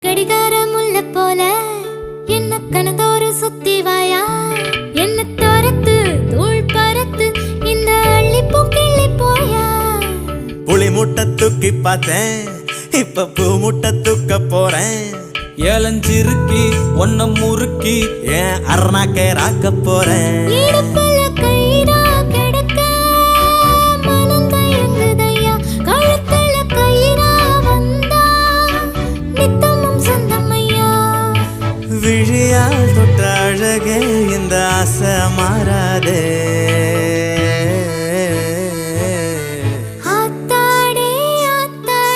கடிகாரம் உள்ள போல என்ன கணதோறு சுத்தி வாயா என்ன தோரத்து தூள் பறத்து இந்த அள்ளி பூக்கிள்ளி போயா புளி முட்டை தூக்கி பார்த்தேன் இப்ப பூ முட்டை தூக்க போறேன் ஏலஞ்சிருக்கி ஒன்ன முறுக்கி ஏன் அரணாக்கே ராக்க போறேன் இடுப்புல கயிறா கிடக்க மனம் தயங்குதையா கழுத்துல கயிறா வந்தா நித்தமும் சொந்தமையா விழியால் தொட்ட அழகே இந்த ஆசை மாறாதே